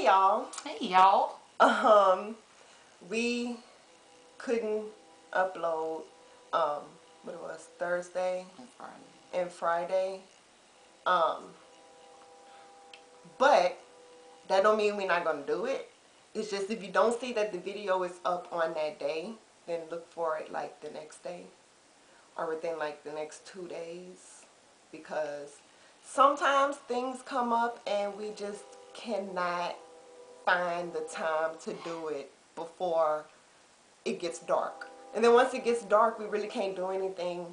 y'all. Hey y'all. We couldn't upload what it was, Thursday and Friday. But that don't mean we're not gonna do it. It's just if you don't see that the video is up on that day, then look for it like the next day or within like the next 2 days, because sometimes things come up and we just cannot find the time to do it before it gets dark. And then once it gets dark, we really can't do anything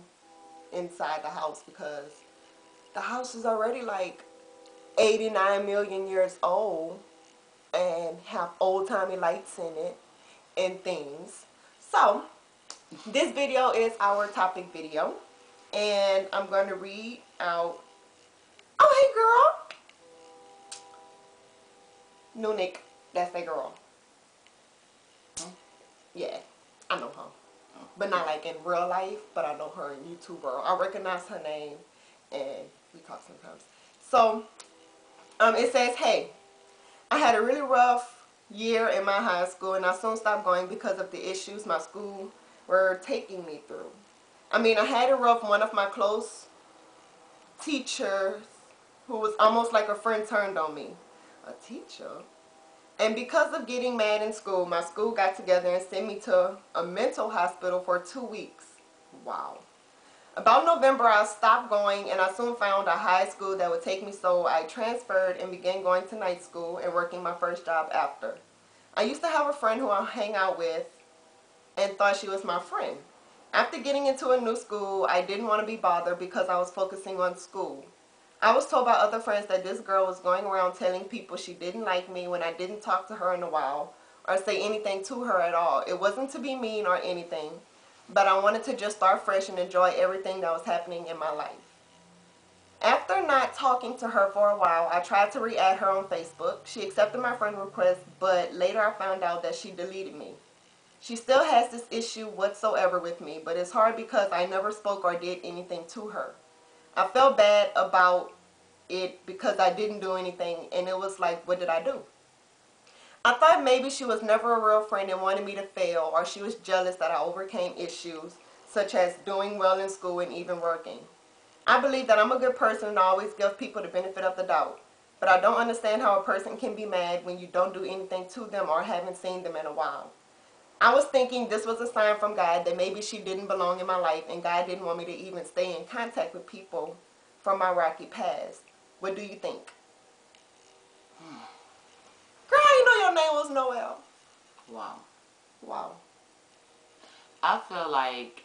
inside the house because the house is already like 89 million years old and have old-timey lights in it and things. So this video is our topic video, and I'm going to read out. Oh, hey girl. Nunik, that's that girl. Yeah, I know her, but not like in real life, but I know her in YouTube. I recognize her name and we talk sometimes. So it says, hey, I had a really rough year in my high school and I soon stopped going because of the issues my school were taking me through. I mean, I had a rough one of my close teachers who was almost like a friend turned on me. A teacher? And because of getting mad in school, my school got together and sent me to a mental hospital for 2 weeks. Wow. About November, I stopped going and I soon found a high school that would take me, so I transferred and began going to night school and working my first job after. I used to have a friend who I hang out with and thought she was my friend. After getting into a new school, I didn't want to be bothered because I was focusing on school. I was told by other friends that this girl was going around telling people she didn't like me when I didn't talk to her in a while or say anything to her at all. It wasn't to be mean or anything, but I wanted to just start fresh and enjoy everything that was happening in my life. After not talking to her for a while, I tried to re-add her on Facebook. She accepted my friend request, but later I found out that she deleted me. She still has this issue whatsoever with me, but it's hard because I never spoke or did anything to her. I felt bad about it because I didn't do anything, and it was like, what did I do? I thought maybe she was never a real friend and wanted me to fail, or she was jealous that I overcame issues such as doing well in school and even working. I believe that I'm a good person and I always give people the benefit of the doubt, but I don't understand how a person can be mad when you don't do anything to them or haven't seen them in a while. I was thinking this was a sign from God that maybe she didn't belong in my life and God didn't want me to even stay in contact with people from my rocky past. What do you think? Girl, you know your name was Noel. Wow. Wow. I feel like,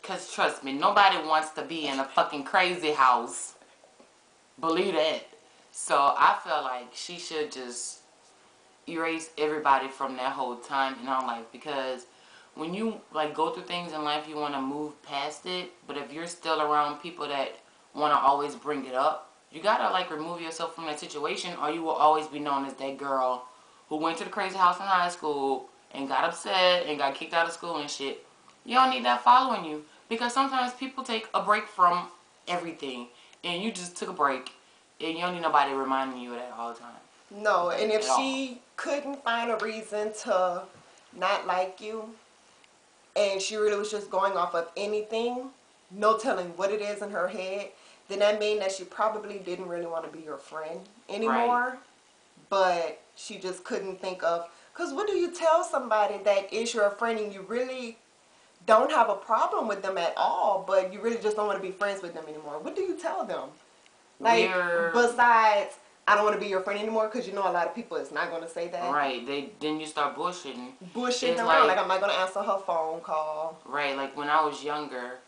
because trust me, nobody wants to be in a fucking crazy house. Believe that. So I feel like she should just erase everybody from that whole time in her life, because when you like go through things in life, you want to move past it, but if you're still around people that want to always bring it up, you gotta like remove yourself from that situation, or you will always be known as that girl who went to the crazy house in high school and got upset and got kicked out of school and shit. You don't need that following you, because sometimes people take a break from everything and you just took a break and you don't need nobody reminding you of that all the time. No, and if she couldn't find a reason to not like you, and she really was just going off of anything, no telling what it is in her head, then that means that she probably didn't really want to be your friend anymore. Right. But she just couldn't think of, because what do you tell somebody that is your friend and you really don't have a problem with them at all, but you really just don't want to be friends with them anymore? What do you tell them? Like, besides, I don't want to be your friend anymore, because you know a lot of people is not going to say that. Right. Then you start bullshitting. Bullshitting around. Like I'm not going to answer her phone call. Right. Like when I was younger,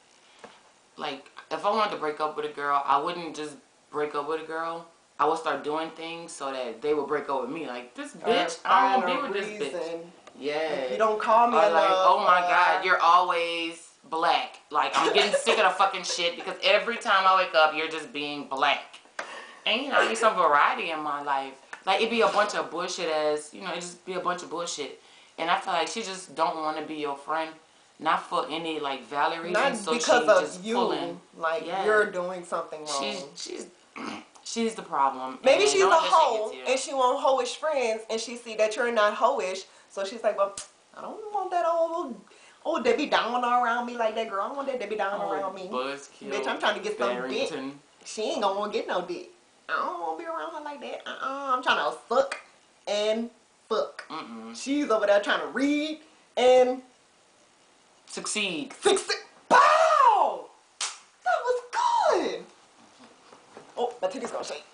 like if I wanted to break up with a girl, I wouldn't just break up with a girl. I would start doing things so that they would break up with me. Like, this bitch, I don't want to be with this bitch. Yeah. Like, you don't call me enough. Like, oh my God, you're always black. Like, I'm getting sick of the fucking shit because every time I wake up, you're just being black. And, you know, I need some variety in my life. Like, it'd be a bunch of bullshit ass, you know, it'd just be a bunch of bullshit. And I feel like she just don't want to be your friend. Not for any, like, valid reason. Not so because she of just you. pulling. Like, you're doing something wrong. She's the problem. Maybe she's a hoe and she want hoish friends, and she see that you're not hoish, so she's like, well, I don't want that old Debbie Downer around me like that, girl. I don't want that Debbie Downer around me. Bitch, I'm trying to get some dick. She ain't gonna want to get no dick. I don't want to be around her like that. I'm trying to suck and fuck. She's over there trying to read and succeed. Bow! That was good. Oh, my titty's gonna shake.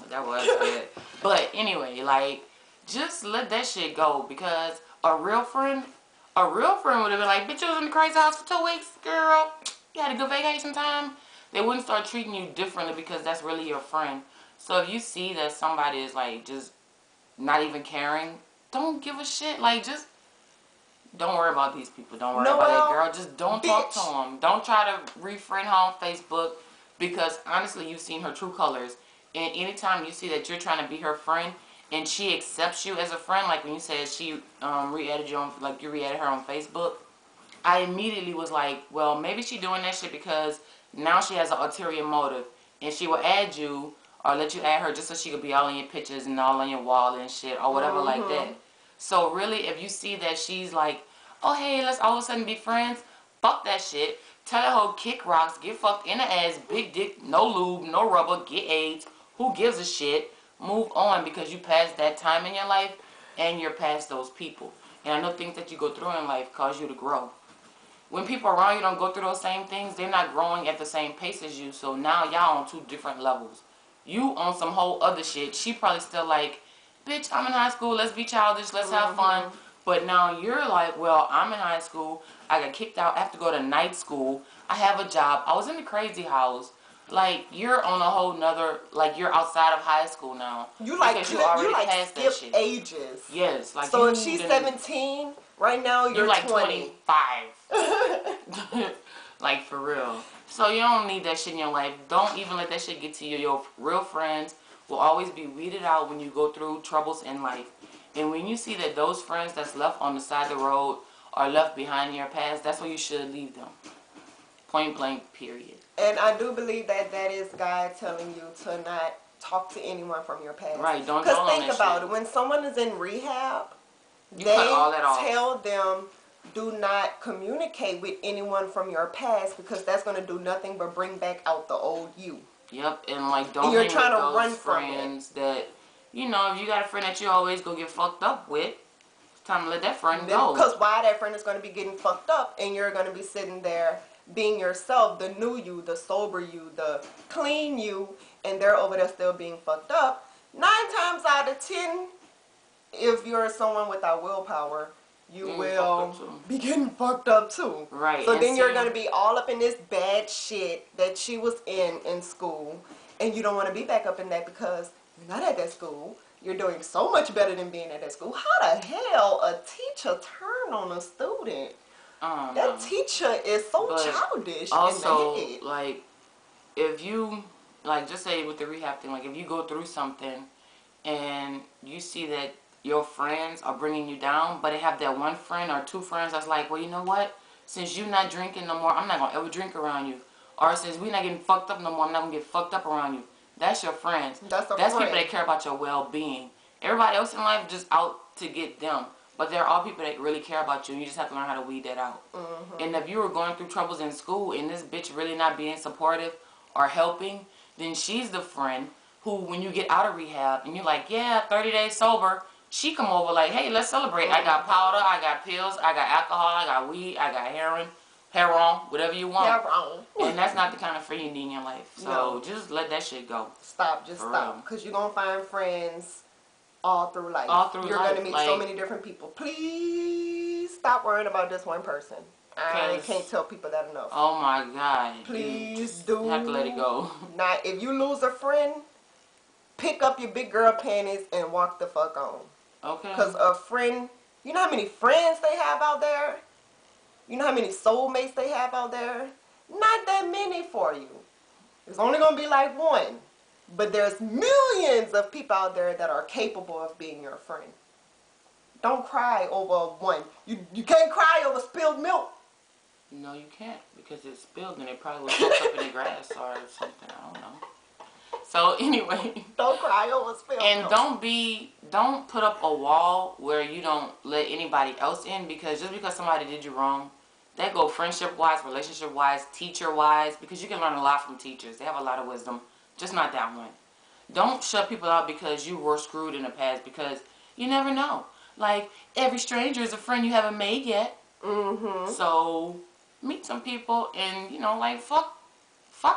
That was good. But anyway, like, just let that shit go, because a real friend would have been like, bitch, you was in the crazy house for 2 weeks, girl. You had a good vacation time. They wouldn't start treating you differently because that's really your friend. So if you see that somebody is like just not even caring, don't give a shit. Like, just don't worry about these people. Don't worry about that girl. Just don't talk to them. Don't try to refriend her on Facebook, because honestly, you've seen her true colors. And anytime you see that you're trying to be her friend and she accepts you as a friend, like when you said she re-added you on, like you re-added her on Facebook, I immediately was like, well, maybe she doing that shit because now she has an ulterior motive, and she will add you or let you add her just so she could be all in your pictures and all on your wall and shit or whatever like that. So really, if you see that she's like, oh hey, let's all of a sudden be friends, fuck that shit. Tell that hoe kick rocks, get fucked in the ass, big dick, no lube, no rubber, get AIDS. Who gives a shit? Move on, because you passed that time in your life and you're past those people. And I know things that you go through in life cause you to grow. When people around you don't go through those same things, they're not growing at the same pace as you. So now y'all on 2 different levels. You on some whole other shit. She probably still like, bitch, I'm in high school, let's be childish, let's have fun. But now you're like, well, I'm in high school, I got kicked out, I have to go to night school, I have a job, I was in the crazy house. Like, you're on a whole nother, like, you're outside of high school now. You like, because you already passed skip that shit. ages. Yes. Like, so if she's 17, right now you're like 20. 25. Like, for real. So you don't need that shit in your life. Don't even let that shit get to you. Your real friends will always be weeded out when you go through troubles in life. And when you see that those friends that's left on the side of the road are left behind in your past, that's when you should leave them. Point blank, period. And I do believe that that is God telling you to not talk to anyone from your past. Right, don't Because think about it. When someone is in rehab, you cut all that off. Tell them, do not communicate with anyone from your past, because that's going to do nothing but bring back out the old you. Yep, and like don't you're hang trying with to those run friends that, you know, if you got a friend that you always go get fucked up with, it's time to let that friend go. Because why that friend is going to be getting fucked up, and you're going to be sitting there being yourself, the new you, the sober you, the clean you, and they're over there still being fucked up. 9 times out of 10, if you're someone without willpower, you will be getting fucked up too. Right. So then you're going to be all up in this bad shit that she was in school, and you don't want to be back up in that because you're not at that school. You're doing so much better than being at that school. How the hell a teacher turn on a student? That teacher is so childish. Also, in the head. Like, if you, like, just say with the rehab thing, like, if you go through something and you see that your friends are bringing you down, but they have that one friend or 2 friends that's like, well, you know what? Since you're not drinking no more, I'm not going to ever drink around you. Or since we're not getting fucked up no more, I'm not going to get fucked up around you. That's your friends. That's people that care about your well-being. Everybody else in life just out to get them. But there are people that really care about you, and you just have to learn how to weed that out. And if you were going through troubles in school and this bitch really not being supportive or helping, then she's the friend who, when you get out of rehab and you're like, yeah, 30 days sober, she come over like, hey, let's celebrate. I got powder, I got pills, I got alcohol, I got weed, I got heroin, whatever you want. And that's not the kind of friend you need in your life. So just let that shit go. Stop, just stop. Because you're going to find friends all through life. You're going to meet so many different people. Please stop worrying about this one person. I can't tell people that enough. Oh my God. Please do. You have to let it go. Now, if you lose a friend, pick up your big girl panties and walk the fuck on. Okay. Because a friend, you know how many friends they have out there? You know how many soulmates they have out there? Not that many for you. It's only going to be like 1. But there's millions of people out there that are capable of being your friend. Don't cry over 1. You can't cry over spilled milk. No, you can't, because it's spilled and it probably was soaked up in the grass or something. I don't know. So anyway. Don't cry over spilled And milk. don't put up a wall where you don't let anybody else in, because just because somebody did you wrong, that go friendship wise, relationship wise, teacher wise, because you can learn a lot from teachers. They have a lot of wisdom, just not that one. Don't shut people out because you were screwed in the past, because you never know. Like, every stranger is a friend you haven't made yet. Mm-hmm. So meet some people and, you know, like, fuck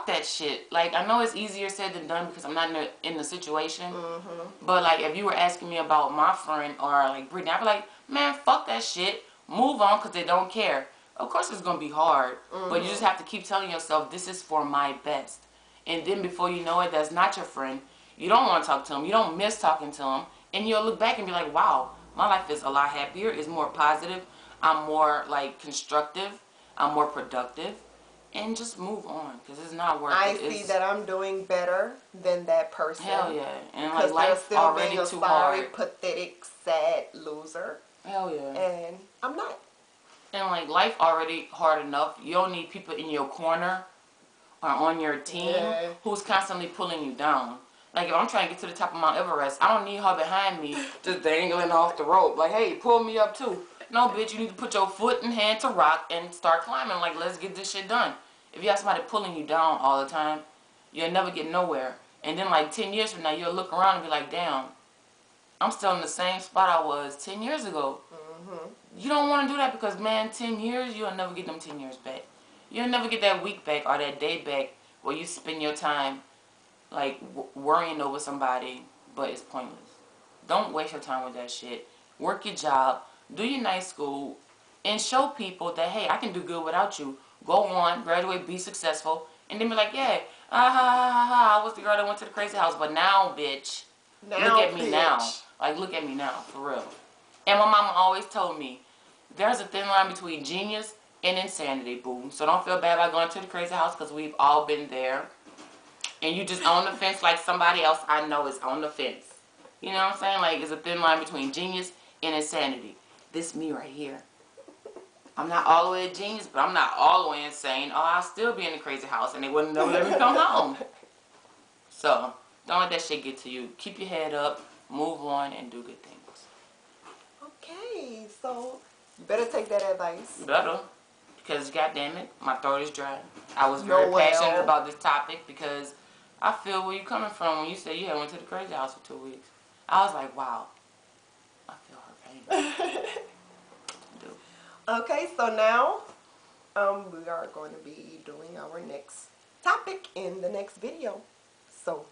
that shit. Like, I know it's easier said than done because I'm not in the situation. Mm-hmm. But, like, if you were asking me about my friend or, like, Brittany, I'd be like, man, fuck that shit. Move on because they don't care. Of course it's going to be hard. Mm-hmm. But you just have to keep telling yourself, this is for my best. And then before you know it, that's not your friend. You don't want to talk to him. You don't miss talking to him. And you'll look back and be like, wow, my life is a lot happier. It's more positive. I'm more, like, constructive. I'm more productive. And just move on, because it's not worth it. I see that I'm doing better than that person. Hell yeah. And because like, they're life still already being a too sorry, hard. pathetic, sad loser. Hell yeah. And I'm not. And like, life already hard enough. You don't need people in your corner or on your team who's constantly pulling you down. Like, if I'm trying to get to the top of Mount Everest, I don't need her behind me just dangling off the rope. Like, hey, pull me up too. No, bitch, you need to put your foot and hand to rock and start climbing. Like, let's get this shit done. If you have somebody pulling you down all the time, you'll never get nowhere. And then, like, 10 years from now, you'll look around and be like, damn, I'm still in the same spot I was 10 years ago. Mm-hmm. You don't want to do that because, man, 10 years, you'll never get them 10 years back. You'll never get that week back or that day back where you spend your time, like, worrying over somebody, but it's pointless. Don't waste your time with that shit. Work your job, do your nice school, and show people that, hey, I can do good without you. Go on, graduate, be successful, and then be like, yeah, I was the girl that went to the crazy house, but now, bitch, look at me now. Like, look at me now, for real. And my mama always told me, there's a thin line between genius and insanity, boo. So don't feel bad about going to the crazy house, because we've all been there. And you just on the fence like somebody else I know is on the fence. You know what I'm saying? Like, it's a thin line between genius and insanity. This me right here. I'm not all the way a genius, but I'm not all the way insane. Oh, I'll still be in the crazy house and they wouldn't never let me come home. So, don't let that shit get to you. Keep your head up, move on, and do good things. Okay, so you better take that advice. Better. Because, goddamn it, my throat is dry. I was very passionate about this topic because I feel where you're coming from when you say you had went to the crazy house for 2 weeks. I was like, wow. I feel her pain. Okay, so now we are going to be doing our next topic in the next video. So